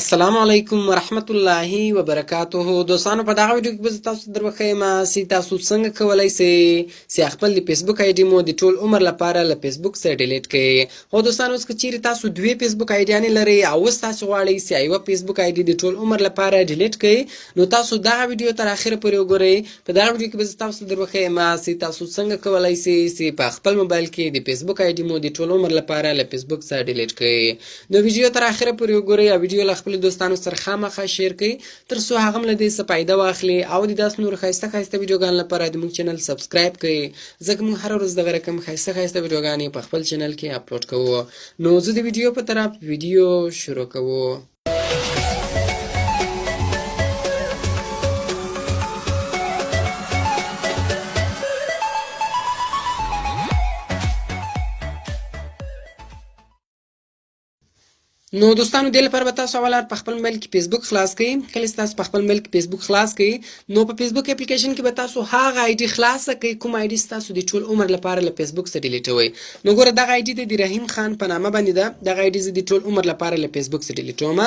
السلام علیکم ورحمت الله وبرکاته. دوستانو په دغه ویډیو کې به تاسو دروخم چې تاسو څنګه کولای شئ چې خپل د فیسبوک آی ډي مو د ټول عمر لپاره له فیسبوک څخه ډیلیټ کړئ. او دوستانو اوس که چیرې تاسو دوه فیسبوک آی ډیانې لرئ او اوس تاسو غواړئ چې یوه فیسبوک آی ډي د ټول عمر لپاره ډیلیټ کړئ، نو تاسو دغه ویډیو تر اخره پورې وګورئ. په دغه ویډیو کې به تاسو دروخم چې تاسو څنګه کولای شئ چې په خپل موبایل کې د فیسبوک آی ډي مو د ټول عمر لپاره له فیسبوک څخه ډیلیټ کړئ. نو ویډیو تر اخره پورې وګورئ او ویډیو له خپل دوستانو سره خامخا شیر کړئ تر څو هغه هم له دې څه فایده واخلي او د داسې نور ښایسته ښایسته ویډیوګانو لپاره زموږ چینل سبسکرایب کړئ، ځکه موږ هره ورځ دغه رقم ښایسته ښایسته ویډیوګانې په خپل چینل کې اپلوډ کوو. نو زه د ویډیو په طرف ویډیو شروع کوو. نو دوستانو دې لپاره به تاسو اول په خپل موبایل کې فیسبوک خلاص کړئ. کله چې تاسو په خپل موبایل کې فیسبوک خلاص کړئ، نو په فیسبوک اپلیکیشن کې به تاسو هغه آی ډي خلاصه کړئ کوم آی ډي تاسو د ټول عمر لپاره له فیسبوک څخه ډیلیټوئ. نو ګوره دغه آی ډي د رحیم خان په نامه باندې ده. دغه آی ډي زه د ټول عمر لپاره له فیسبوک څخه ډیلیټوم.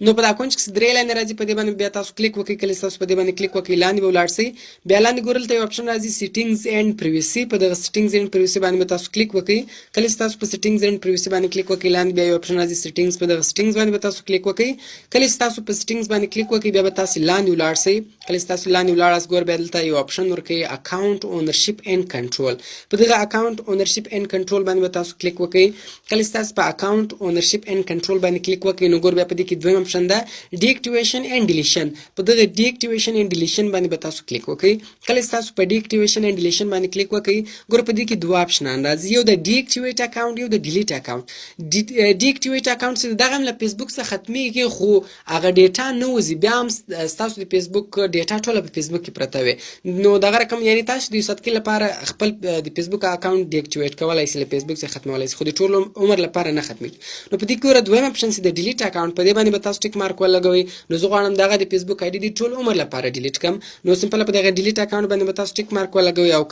نو په دا کونج کې درې لاینې راځي، په دې باندې بیا تاسو کلیک وکړئ. کله چې تاسو په دې باندې کلیک وکړئ لاندې به ولاړ شئ. بیا لاندې ګورل ته یو اپشن راځي سیټینګز اینډ پریویسی. په دغه سیټینګز اینډ پریویسی باندې به تاسو کلیک وکړئ. کله چې تاسو په سیټینګز اینډ پریویسی باندې کلیک وکړئ لاندې بیا یو اپشن راځي سیټینګز. په دغه سیټینګز باندې به تاسو کلیک وکړئ. کله چې تاسو په سیټینګز باندې کلیک وکړئ بیا به تاسو لاندې ولاړ شئ. کله چې تاسو لاندې ولاړاست ګور بیا دلته یو اپشن ورکوي اکاونټ اونرشپ اینډ کنټرول. په دغه اکاونټ اونرشپ اینډ کنټرول باندې به تاسو کلیک وکړئ. کله چې تاسو په اکاونټ اونرشپ اینډ کنټرول باندې کلیک وکړئ نو ګور بیا په دې کې دویم اپشن ده ډي اکټیویشن اینډ ډیلیشن. په دغه ډي اکټیویشن اینډ ډیلیشن باندې به تاسو کلیک وکړئ. کله چې تاسو په ډي اکټیویشن اینډ ډیلیشن باندې کلیک وکړئ ګور په دې کې دوه اپشنان راځي، یو د ډي اکټیویټ اکاونټ یو د ډیلیټ اکاونټ. ډي اکټیویټ اکاونټ چې دغه هم له فیسبوک څخه ختمیږي خو هغه ډیټا نه وځي، بیا هم ستاسو د فیسبوک ډیټا ټوله په فیسبوک کې پرته وي. نو دغه رقم یعنی تاسو د یو سات کې لپاره خپل د فیسبوک اکاونټ ډي اکټیویټ کولای شئ، له فیسبوک څخه ختمولای شئ، خو د ټول عمر لپاره نه ختمیږي. نو په دې کې ګوره دویم اپشن چې د ډیلیټ اکاونټ په دې باندې به تاسو ټیک مارک ولګوئ. نو زه غواړم دغه د فیسبوک آی ډي د ټول عمر لپاره ډیلیټ کړم. نو سمپل په دغه ډیلیټ اکاونټ باندې به تاسو ټیک مارک ولګوئ او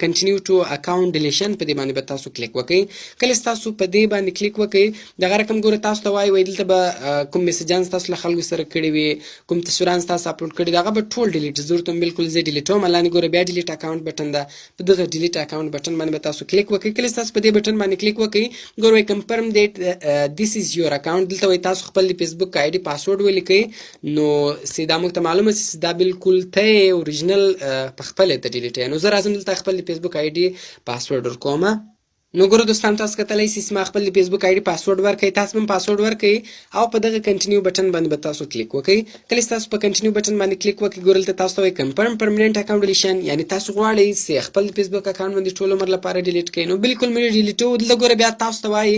کنټینیو ټو اکاونټ ډیلیشن په دې باندې به تاسو کلیک وکړئ. کله چې تاسو په دې باندې کلیک وکړئ دغه رقم ګوره تاسو ته وایي دلته به کوم میسجان تاسو له خلکو سره کړي وي، کوم تصویران تاسو اپلوډ کړي دغه به ټول ډیلیټ ضرورت هم بالکل زه ډیلیټوم. لاندې ګوره بیا ډیلیټ اکاونټ بټن ده، په دغه ډیلیټ اکاونټ بټن باندې به تاسو کلیک وکړئ. کله چې تاسو په دې بټن باندې کلیک وکړئ ګوره وایي کنفرم دیټ دیس از یور اکاونټ. دلته وایي تاسو خپل د فیسبوک آی ډي پاسورډ ولیکئ. نو چې دا موږ ته معلومه شي چې دا بالکل ته اوریجنل په خپله ته ډیلیټ. نو زه راځم دلته خپل د فیسبوک آی ډي پاسورډ ورکوم. نو ګوره دوستان تاسو کتلی شئ چې ما خپل د فیسبوک آی ډي پاسورډ ورکړئ، تاسو هم پاسورډ ورکړئ او په دغه کنټینیو بټن باندې به تاسو کلیک وکړئ. کله چې تاسو په کنټینیو بټن باندې کلیک وکړئ ګوره دلته تاسو ته وایي کنفرم پرمننټ اکاونټ ډیلیشن، یعنی تاسو غواړئ چې خپل د فیسبوک اکاونټ باندې ټول عمر لپاره ډیلیټ کړئ. نو بالکل مې ډیلیټوو. دلته ګوره بیا تاسو ته وایي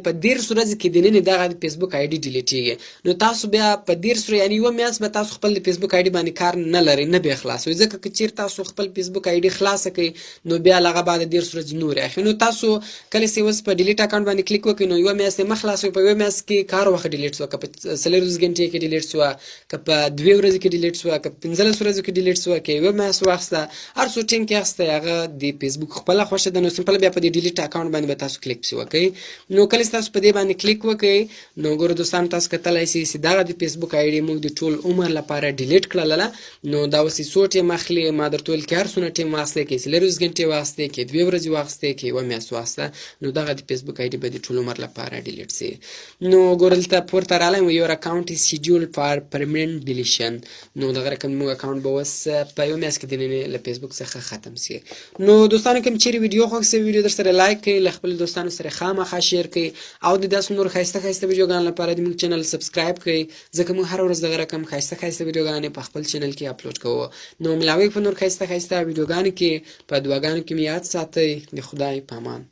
په 13 ورځې کې دننه دغه د فیسبوک آی ډي ډیلیټیږي. نو تاسو بیا په 13 یعنی یوه میاشت به تاسو خپل د فیسبوک آی ډي باندې کار نه لرئ، نه به خلاصوي، ځکه که چیرې تاسو خپل فیسبوک آی ډي خلاصه کړئ نو بیا هغه بعد 13 ورځې نور اخلي. نو تاسو کله چې اوس په ډیلیټ اکاونټ باندې کلیک وکړئ نو یوه میاشت یې مه خلاصوئ، په یوه میاشت کې کار وخت ډیلیټ شوه، که په 40 غنټې کې ډیلیټ شوه، که په 2 ورځې کې ډیلیټ شوه، که 15 ورځو کې ډیلیټ شوه، که یوه میاشت واخیسته، هر څو ټیم کې اخیسته هغه د فیسبوک خپله خوښه ده. نو سمپل بیا په دې ډیلیټ اکاونټ باندې به تاسو کلیک پسې وکړئ. نو کله چې تاسو په دې باندې کلیک وکړئ نو ګوره دوستان تاسو کتلی شئ چې دغه د فیسبوک آی ډي موږ د ټول عمر لپاره ډیلیټ کړله. نو دا اوس یې څو ټیم اخلي، ما درته ویل کې هر څونه ټیم واخیستی، کې 40 غنټې واخیستی، کې 2 ورځې واخیستی، کې یوه میاشت واخیسته، نو دغه د فیسبوک آی ډي به د ټول عمر لپاره ډیلیټ شي. نو ګوره دلته پورته راغلی یور اکاونټ از شیډیول فار پرمننټ ډیلیشن. نو دغه رقم موږ اکاونټ به اوس په یوه میاشت کې دننه له فیسبوک څخه ختم شي. نو دوستانو کوم چیرې ویډیو خوښ شوی ویډیو در سره لایک کړئ، له خپلو دوستانو سره خامخا شیر کړئ او د داسې نور ښایسته ښایسته ویډیوګانو لپاره زموږ چینل سبسکرایب کړئ، ځکه موږ هره ورځ دغه رقم ښایسته ښایسته ویډیوګانې په خپل چینل کې اپلوډ کوو. نو ملاوی په نور ښایسته ښایسته ویډیوګانو کې په دعاګانو کې مې یاد ساتئ. د خدای په امان.